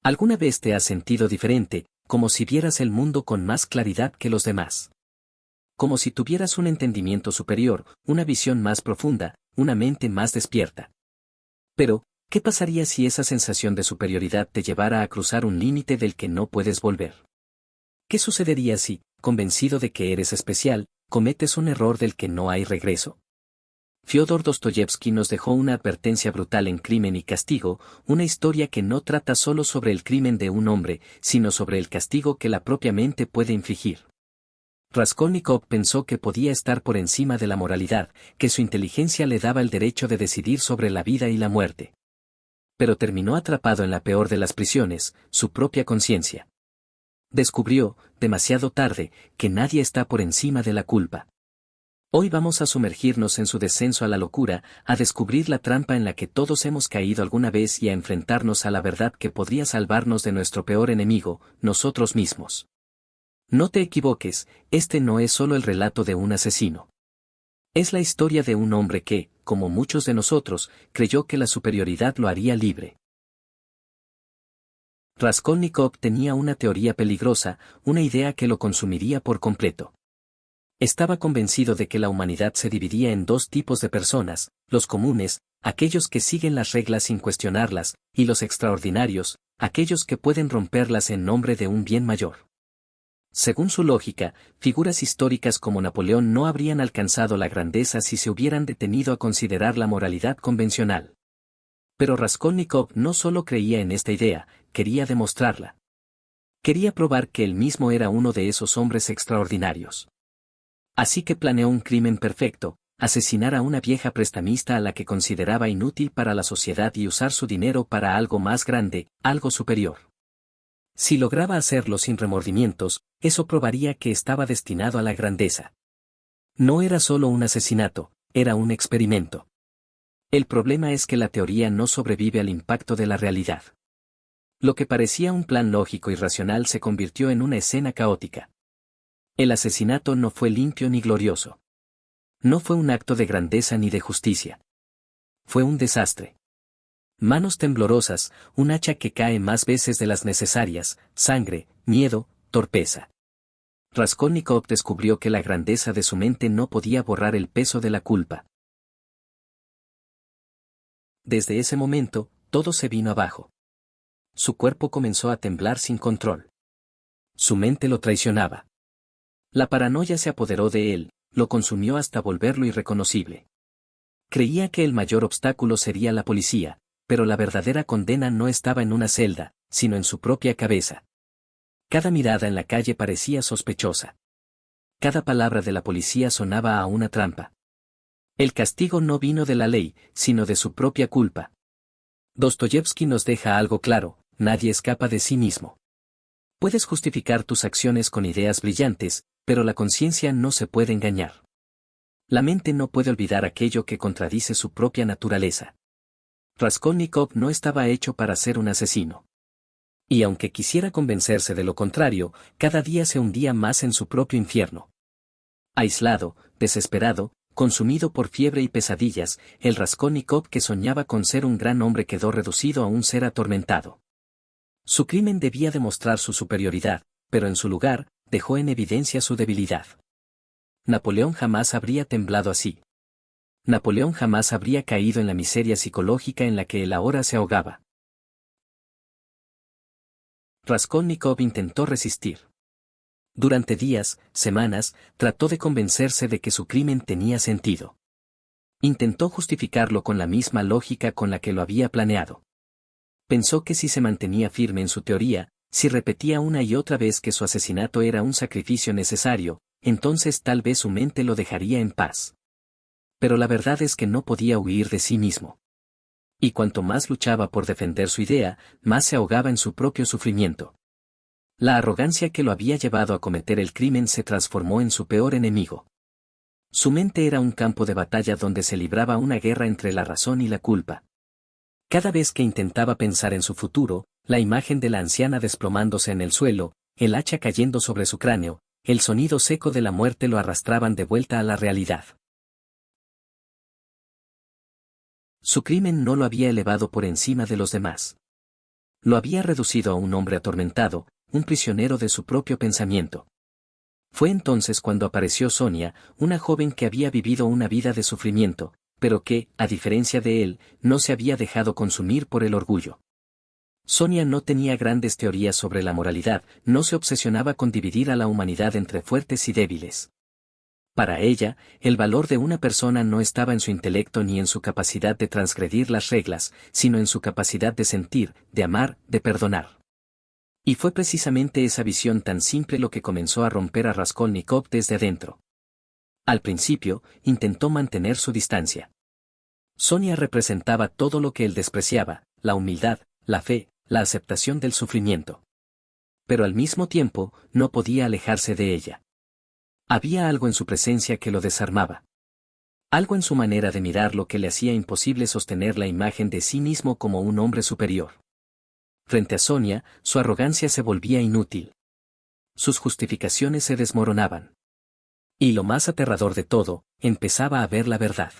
¿Alguna vez te has sentido diferente, como si vieras el mundo con más claridad que los demás? Como si tuvieras un entendimiento superior, una visión más profunda, una mente más despierta. Pero, ¿qué pasaría si esa sensación de superioridad te llevara a cruzar un límite del que no puedes volver? ¿Qué sucedería si, convencido de que eres especial, cometes un error del que no hay regreso? Fyodor Dostoyevsky nos dejó una advertencia brutal en Crimen y Castigo, una historia que no trata solo sobre el crimen de un hombre, sino sobre el castigo que la propia mente puede infligir. Raskolnikov pensó que podía estar por encima de la moralidad, que su inteligencia le daba el derecho de decidir sobre la vida y la muerte. Pero terminó atrapado en la peor de las prisiones, su propia conciencia. Descubrió, demasiado tarde, que nadie está por encima de la culpa. Hoy vamos a sumergirnos en su descenso a la locura, a descubrir la trampa en la que todos hemos caído alguna vez y a enfrentarnos a la verdad que podría salvarnos de nuestro peor enemigo, nosotros mismos. No te equivoques, este no es solo el relato de un asesino. Es la historia de un hombre que, como muchos de nosotros, creyó que la superioridad lo haría libre. Raskolnikov tenía una teoría peligrosa, una idea que lo consumiría por completo. Estaba convencido de que la humanidad se dividía en dos tipos de personas, los comunes, aquellos que siguen las reglas sin cuestionarlas, y los extraordinarios, aquellos que pueden romperlas en nombre de un bien mayor. Según su lógica, figuras históricas como Napoleón no habrían alcanzado la grandeza si se hubieran detenido a considerar la moralidad convencional. Pero Raskolnikov no solo creía en esta idea, quería demostrarla. Quería probar que él mismo era uno de esos hombres extraordinarios. Así que planeó un crimen perfecto, asesinar a una vieja prestamista a la que consideraba inútil para la sociedad y usar su dinero para algo más grande, algo superior. Si lograba hacerlo sin remordimientos, eso probaría que estaba destinado a la grandeza. No era solo un asesinato, era un experimento. El problema es que la teoría no sobrevive al impacto de la realidad. Lo que parecía un plan lógico y racional se convirtió en una escena caótica. El asesinato no fue limpio ni glorioso. No fue un acto de grandeza ni de justicia. Fue un desastre. Manos temblorosas, un hacha que cae más veces de las necesarias, sangre, miedo, torpeza. Raskolnikov descubrió que la grandeza de su mente no podía borrar el peso de la culpa. Desde ese momento, todo se vino abajo. Su cuerpo comenzó a temblar sin control. Su mente lo traicionaba. La paranoia se apoderó de él, lo consumió hasta volverlo irreconocible. Creía que el mayor obstáculo sería la policía, pero la verdadera condena no estaba en una celda, sino en su propia cabeza. Cada mirada en la calle parecía sospechosa. Cada palabra de la policía sonaba a una trampa. El castigo no vino de la ley, sino de su propia culpa. Dostoyevsky nos deja algo claro, nadie escapa de sí mismo. Puedes justificar tus acciones con ideas brillantes, pero la conciencia no se puede engañar. La mente no puede olvidar aquello que contradice su propia naturaleza. Raskolnikov no estaba hecho para ser un asesino. Y aunque quisiera convencerse de lo contrario, cada día se hundía más en su propio infierno. Aislado, desesperado, consumido por fiebre y pesadillas, el Raskolnikov que soñaba con ser un gran hombre quedó reducido a un ser atormentado. Su crimen debía demostrar su superioridad, pero en su lugar, dejó en evidencia su debilidad. Napoleón jamás habría temblado así. Napoleón jamás habría caído en la miseria psicológica en la que él ahora se ahogaba. Raskolnikov intentó resistir. Durante días, semanas, trató de convencerse de que su crimen tenía sentido. Intentó justificarlo con la misma lógica con la que lo había planeado. Pensó que si se mantenía firme en su teoría, si repetía una y otra vez que su asesinato era un sacrificio necesario, entonces tal vez su mente lo dejaría en paz. Pero la verdad es que no podía huir de sí mismo. Y cuanto más luchaba por defender su idea, más se ahogaba en su propio sufrimiento. La arrogancia que lo había llevado a cometer el crimen se transformó en su peor enemigo. Su mente era un campo de batalla donde se libraba una guerra entre la razón y la culpa. Cada vez que intentaba pensar en su futuro, la imagen de la anciana desplomándose en el suelo, el hacha cayendo sobre su cráneo, el sonido seco de la muerte lo arrastraban de vuelta a la realidad. Su crimen no lo había elevado por encima de los demás. Lo había reducido a un hombre atormentado, un prisionero de su propio pensamiento. Fue entonces cuando apareció Sonia, una joven que había vivido una vida de sufrimiento, pero que, a diferencia de él, no se había dejado consumir por el orgullo. Sonia no tenía grandes teorías sobre la moralidad, no se obsesionaba con dividir a la humanidad entre fuertes y débiles. Para ella, el valor de una persona no estaba en su intelecto ni en su capacidad de transgredir las reglas, sino en su capacidad de sentir, de amar, de perdonar. Y fue precisamente esa visión tan simple lo que comenzó a romper a Raskolnikov desde adentro. Al principio, intentó mantener su distancia. Sonia representaba todo lo que él despreciaba, la humildad, la fe, la aceptación del sufrimiento. Pero al mismo tiempo, no podía alejarse de ella. Había algo en su presencia que lo desarmaba. Algo en su manera de mirar lo que le hacía imposible sostener la imagen de sí mismo como un hombre superior. Frente a Sonia, su arrogancia se volvía inútil. Sus justificaciones se desmoronaban. Y lo más aterrador de todo, empezaba a ver la verdad.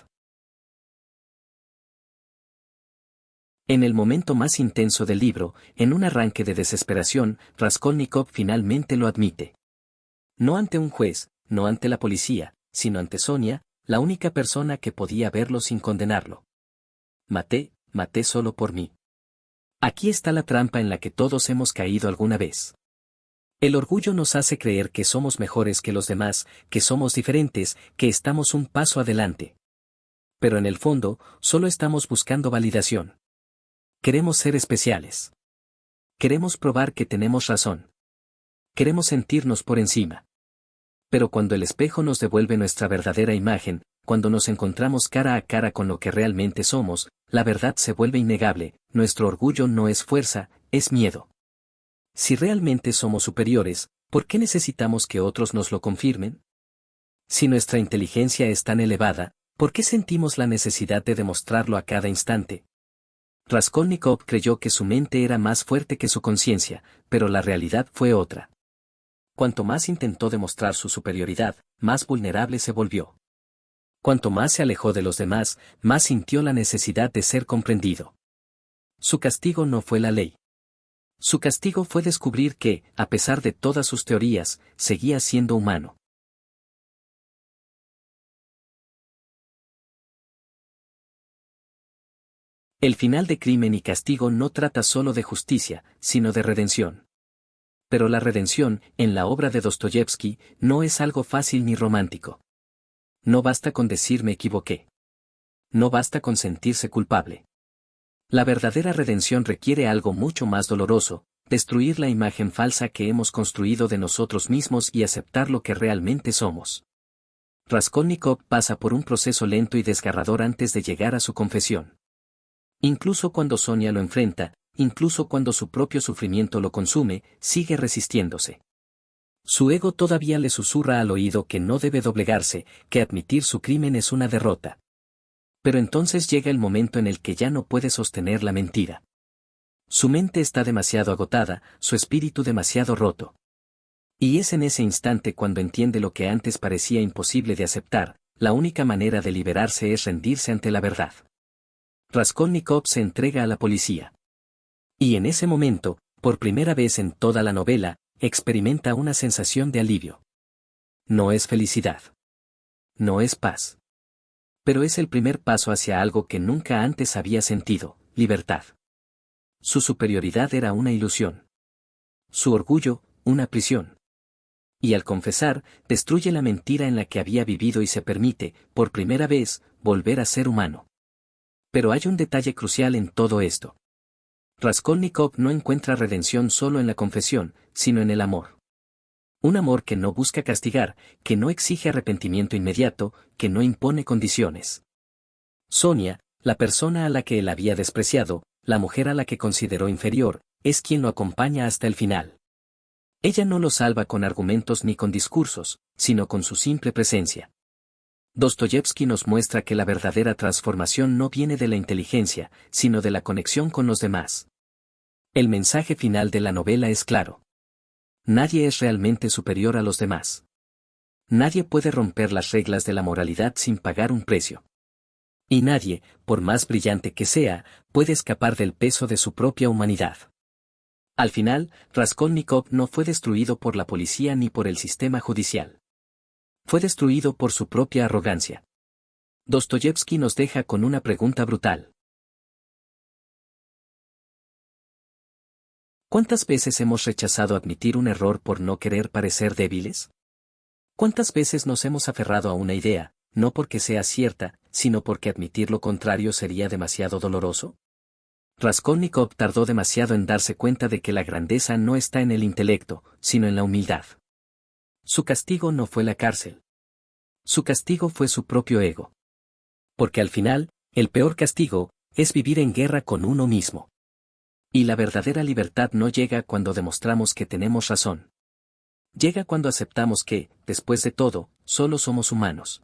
En el momento más intenso del libro, en un arranque de desesperación, Raskolnikov finalmente lo admite. No ante un juez, no ante la policía, sino ante Sonia, la única persona que podía verlo sin condenarlo. Maté solo por mí. Aquí está la trampa en la que todos hemos caído alguna vez. El orgullo nos hace creer que somos mejores que los demás, que somos diferentes, que estamos un paso adelante. Pero en el fondo, solo estamos buscando validación. Queremos ser especiales. Queremos probar que tenemos razón. Queremos sentirnos por encima. Pero cuando el espejo nos devuelve nuestra verdadera imagen, cuando nos encontramos cara a cara con lo que realmente somos, la verdad se vuelve innegable, nuestro orgullo no es fuerza, es miedo. Si realmente somos superiores, ¿por qué necesitamos que otros nos lo confirmen? Si nuestra inteligencia es tan elevada, ¿por qué sentimos la necesidad de demostrarlo a cada instante? Raskolnikov creyó que su mente era más fuerte que su conciencia, pero la realidad fue otra. Cuanto más intentó demostrar su superioridad, más vulnerable se volvió. Cuanto más se alejó de los demás, más sintió la necesidad de ser comprendido. Su castigo no fue la ley. Su castigo fue descubrir que, a pesar de todas sus teorías, seguía siendo humano. El final de Crimen y Castigo no trata solo de justicia, sino de redención. Pero la redención, en la obra de Dostoyevski, no es algo fácil ni romántico. No basta con decir me equivoqué. No basta con sentirse culpable. La verdadera redención requiere algo mucho más doloroso, destruir la imagen falsa que hemos construido de nosotros mismos y aceptar lo que realmente somos. Raskolnikov pasa por un proceso lento y desgarrador antes de llegar a su confesión. Incluso cuando Sonia lo enfrenta, incluso cuando su propio sufrimiento lo consume, sigue resistiéndose. Su ego todavía le susurra al oído que no debe doblegarse, que admitir su crimen es una derrota. Pero entonces llega el momento en el que ya no puede sostener la mentira. Su mente está demasiado agotada, su espíritu demasiado roto. Y es en ese instante cuando entiende lo que antes parecía imposible de aceptar, la única manera de liberarse es rendirse ante la verdad. Raskolnikov se entrega a la policía. Y en ese momento, por primera vez en toda la novela, experimenta una sensación de alivio. No es felicidad. No es paz. Pero es el primer paso hacia algo que nunca antes había sentido, libertad. Su superioridad era una ilusión. Su orgullo, una prisión. Y al confesar, destruye la mentira en la que había vivido y se permite, por primera vez, volver a ser humano. Pero hay un detalle crucial en todo esto. Raskolnikov no encuentra redención solo en la confesión, sino en el amor. Un amor que no busca castigar, que no exige arrepentimiento inmediato, que no impone condiciones. Sonia, la persona a la que él había despreciado, la mujer a la que consideró inferior, es quien lo acompaña hasta el final. Ella no lo salva con argumentos ni con discursos, sino con su simple presencia. Dostoyevski nos muestra que la verdadera transformación no viene de la inteligencia, sino de la conexión con los demás. El mensaje final de la novela es claro. Nadie es realmente superior a los demás. Nadie puede romper las reglas de la moralidad sin pagar un precio. Y nadie, por más brillante que sea, puede escapar del peso de su propia humanidad. Al final, Raskolnikov no fue destruido por la policía ni por el sistema judicial. Fue destruido por su propia arrogancia. Dostoyevski nos deja con una pregunta brutal. ¿Cuántas veces hemos rechazado admitir un error por no querer parecer débiles? ¿Cuántas veces nos hemos aferrado a una idea, no porque sea cierta, sino porque admitir lo contrario sería demasiado doloroso? Raskolnikov tardó demasiado en darse cuenta de que la grandeza no está en el intelecto, sino en la humildad. Su castigo no fue la cárcel. Su castigo fue su propio ego. Porque al final, el peor castigo, es vivir en guerra con uno mismo. Y la verdadera libertad no llega cuando demostramos que tenemos razón. Llega cuando aceptamos que, después de todo, solo somos humanos.